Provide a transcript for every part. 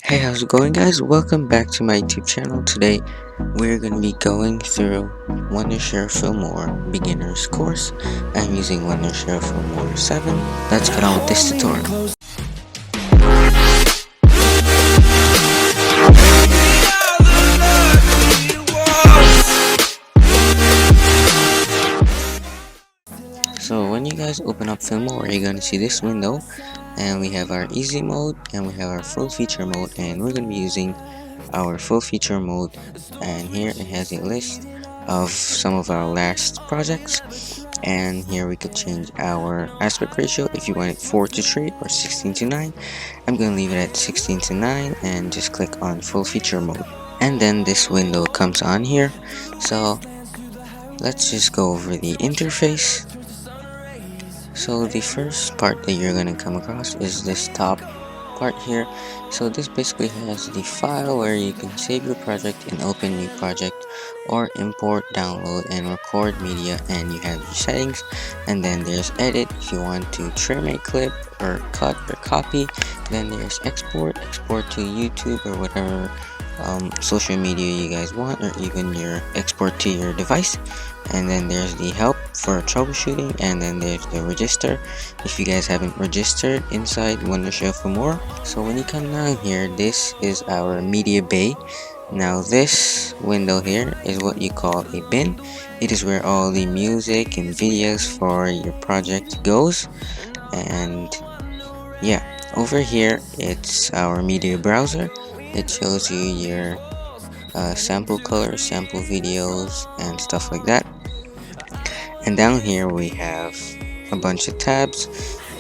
Hey, how's it going, guys? Welcome back to my YouTube channel. Today we're going to be going through Wondershare Filmora beginners course. I'm using Wondershare Filmora 7. Let's get on with this tutorial. So when you guys open up Filmora, you're going to see this window, and we have our easy mode and we have our full feature mode, and we're going to be using our full feature mode. And here it has a list of some of our last projects, and here we could change our aspect ratio if you want it 4:3 or 16:9. I'm going to leave it at 16:9 and just click on full feature mode, and then this window comes on here. So let's just go over the interface. So the first part that you're going to come across is this top part here. So this basically has the file where you can save your project and open new project, or import, download, and record media, and you have your settings. And then there's edit if you want to trim a clip or cut or copy. Then there's export to YouTube or whatever social media you guys want, or even your export to your device. And then there's the help for troubleshooting, and then there's the register if you guys haven't registered inside Wondershare Filmora. So when you come down here, this is our media bay. Now this window here is what you call a bin. It is where all the music and videos for your project goes. And yeah, over here it's our media browser. It shows you your sample colors, sample videos, and stuff like that. And down here we have a bunch of tabs.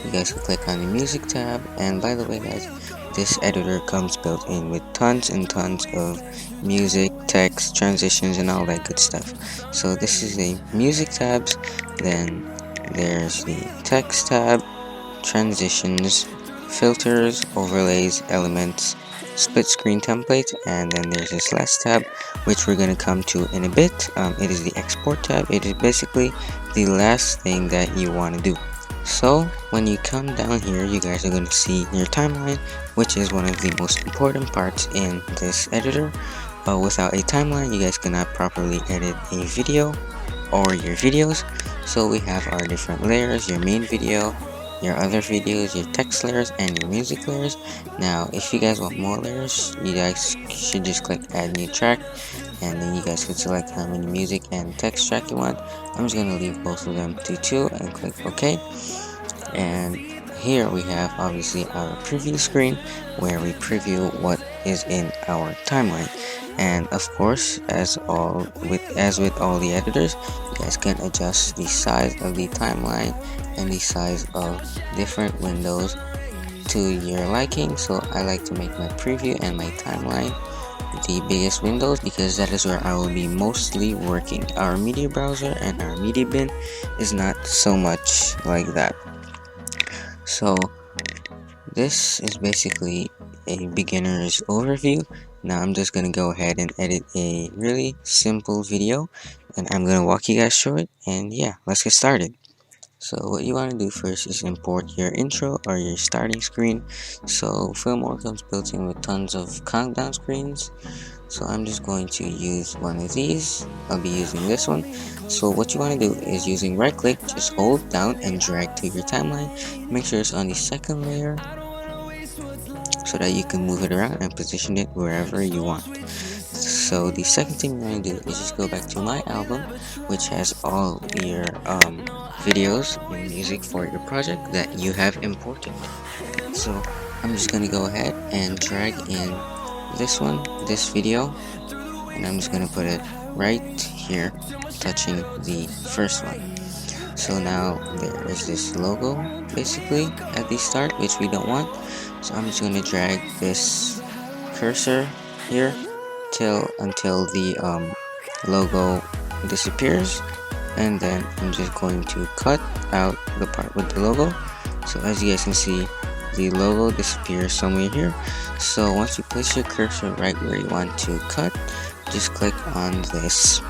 You guys can click on the music tab. And by the way, guys, this editor comes built in with tons and tons of music, text, transitions, and all that good stuff. So this is the music tabs. Then there's the text tab, transitions, filters, overlays, elements, split screen template, and then there's this last tab which we're going to come to in a bit. It is the export tab. It is basically the last thing that you want to do. So when you come down here, you guys are going to see your timeline, which is one of the most important parts in this editor. Without a timeline, you guys cannot properly edit a video or your videos. So we have our different layers: your main video, your other videos, your text layers, and your music layers. Now if you guys want more layers, you guys should just click add new track, and then you guys can select how many music and text track you want. I'm just going to leave both of them to 2 and click OK. And here we have obviously our preview screen where we preview what is in our timeline. And of course, as with all the editors, you guys can adjust the size of the timeline and the size of different windows to your liking. So I like to make my preview and my timeline the biggest windows, because that is where I will be mostly working. Our media browser and our media bin is not so much like that. So this is basically a beginner's overview. Now I'm just gonna go ahead and edit a really simple video, and I'm gonna walk you guys through it. And yeah, let's get started. So what you want to do first is import your intro or your starting screen. So Filmora comes built in with tons of countdown screens, so I'm just going to use one of these. I'll be using this one. So what you want to do is, using right click, just hold down and drag to your timeline. Make sure it's on the second layer so that you can move it around and position it wherever you want. So the second thing we're going to do is just go back to my album, which has all your videos and music for your project that you have imported. So I'm just going to go ahead and drag in this one, this video, and I'm just going to put it right here, touching the first one. So now there is this logo basically at the start, which we don't want. So I'm just going to drag this cursor here until the logo disappears, and then I'm just going to cut out the part with the logo. So as you guys can see, the logo disappears somewhere here. So once you place your cursor right where you want to cut, just click on this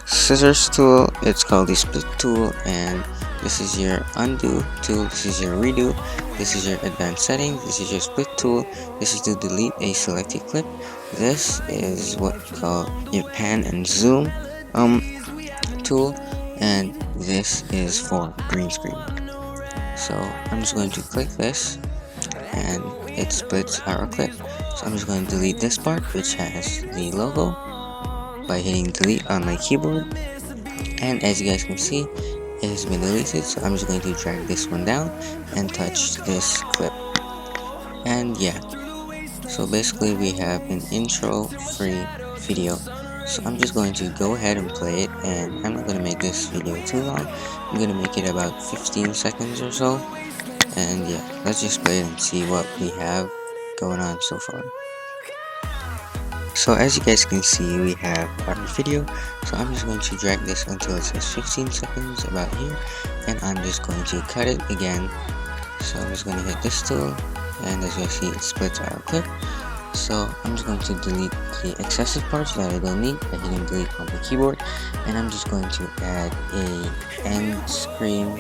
scissors tool. It's called the split tool, and this is your undo tool, this is your redo, This is your advanced settings. This is your split tool. This is to delete a selected clip. This is what we call your pan and zoom tool, and this is for green screen. So I'm just going to click this and it splits our clip. So I'm just going to delete this part which has the logo by hitting delete on my keyboard, and as you guys can see it has been deleted. So I'm just going to drag this one down and touch this clip, and yeah, so basically we have an intro free video. So I'm just going to go ahead and play it, and I'm not going to make this video too long. I'm going to make it about 15 seconds or so, and yeah, let's just play it and see what we have going on so far. So as you guys can see, we have our video. So I'm just going to drag this until it says 15 seconds about here, and I'm just going to cut it again. So I'm just going to hit this tool, and as you see it splits our clip. So I'm just going to delete the excessive parts that I don't need by hitting delete on the keyboard, and I'm just going to add a end screen.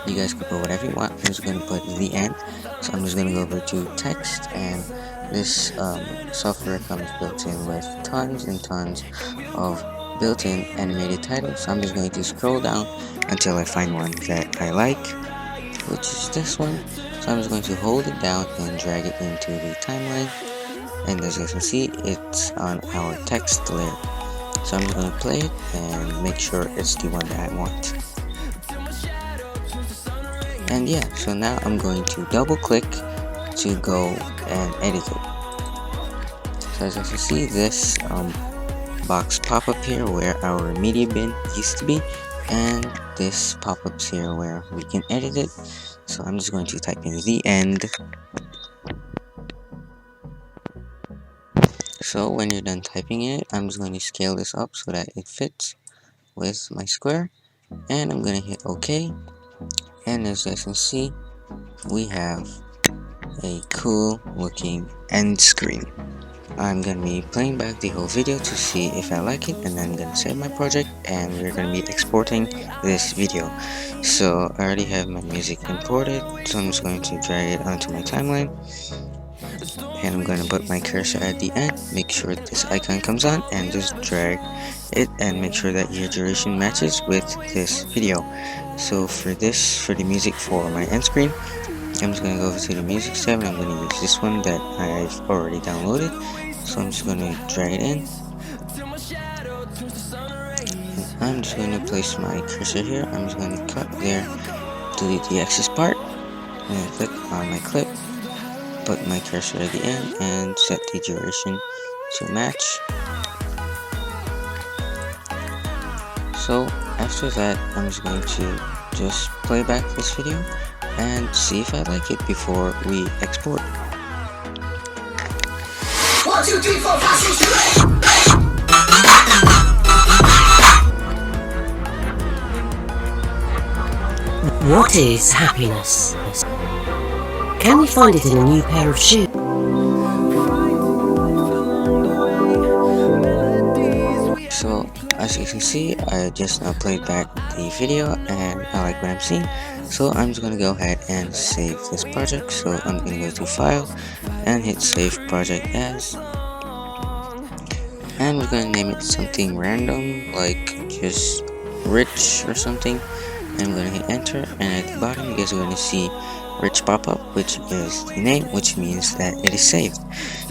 You guys can put whatever you want. I'm just going to put the end. So I'm just going to go over to text, and this software comes built in with tons and tons of built-in animated titles. So I'm just going to scroll down until I find one that I like, which is this one. So I'm just going to hold it down and drag it into the timeline, and as you can see it's on our text layer. So I'm just going to play it and make sure it's the one that I want. And yeah, so now I'm going to double click to go and edit it. So as you can see, this box pop up here where our media bin used to be, and this pop-ups here where we can edit it. So I'm just going to type in the end. So when you're done typing it, I'm just going to scale this up so that it fits with my square, and I'm going to hit OK. And as you guys can see, we have a cool looking end screen. I'm going to be playing back the whole video to see if I like it, and then I'm going to save my project and we're going to be exporting this video. So I already have my music imported, so I'm just going to drag it onto my timeline, and I'm going to put my cursor at the end, make sure this icon comes on, and just drag it and make sure that your duration matches with this video. So for the music for my end screen, I'm just going to go over to the music tab, and I'm going to use this one that I've already downloaded. So I'm just going to drag it in, and I'm just going to place my cursor here. I'm just going to cut there, delete the excess part, and click on my clip, put my cursor at the end, and set the duration to match. So after that, I'm just going to just play back this video and see if I like it before we export. 1, 2, 3, 4, 5, 6, 7, 8. What is happiness? Can we find it in a new pair of shoes? So as you can see, I just now played back the video and I like what I'm seeing. So I'm just going to go ahead and save this project. So I'm going to go to File and hit Save Project As. And we're going to name it something random, like just Rich or something. And I'm going to hit Enter, and at the bottom you guys are going to see Rich pop up, which is the name, which means that it is saved.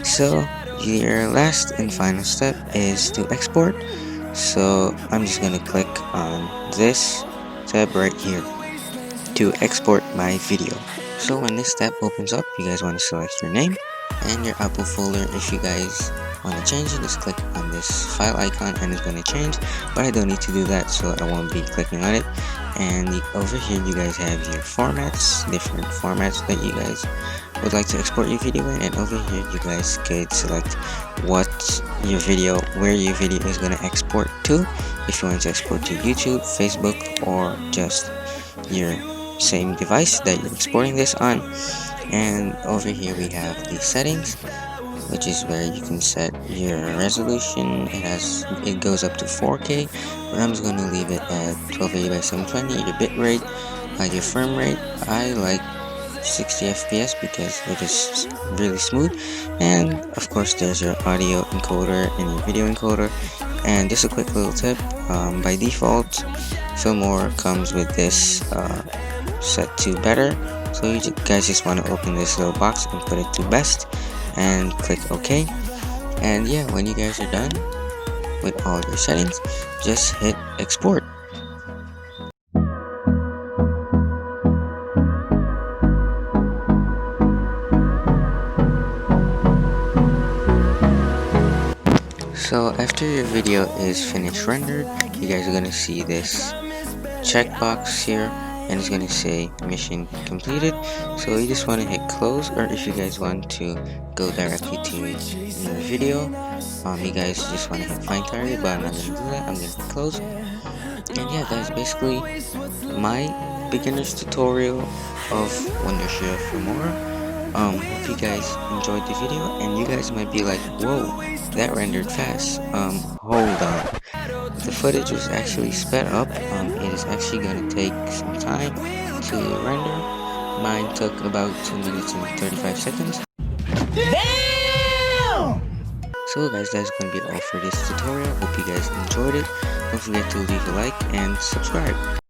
So your last and final step is to export. So I'm just going to click on this tab right here to export my video. So when this tab opens up, you guys want to select your name and your Apple folder. If you guys want to change it, just click on this file icon and it's going to change, but I don't need to do that, so I won't be clicking on it. And over here you guys have your formats, different formats that you guys would like to export your video in, and over here you guys could select what your video, where your video is going to export to, if you want to export to YouTube, Facebook, or just your same device that you're exporting this on. And over here we have the settings, which is where you can set your resolution. It goes up to 4K, but I'm just going to leave it at 1280 by 720. Your bit rate, your frame rate, I like 60 FPS because it is really smooth. And of course, there's your audio encoder and your video encoder. And just a quick little tip, by default, Filmora comes with this set to better. So you guys just want to open this little box and put it to best and click OK. And yeah, when you guys are done with all your settings, just hit export. So after your video is finished rendered, you guys are gonna see this checkbox here, and it's gonna say mission completed. So you just want to hit close, or if you guys want to go directly to your video, you guys just want to hit find target, but I'm not gonna do that. I'm gonna hit close. And yeah, that's basically my beginner's tutorial of Wondershare Filmora. Hope you guys enjoyed the video, and you guys might be like, whoa, that rendered fast. Hold on. The footage was actually sped up. It is actually gonna take some time to render. Mine took about 2 minutes and 35 seconds. Damn! So guys, that's gonna be all for this tutorial. Hope you guys enjoyed it. Don't forget to leave a like and subscribe.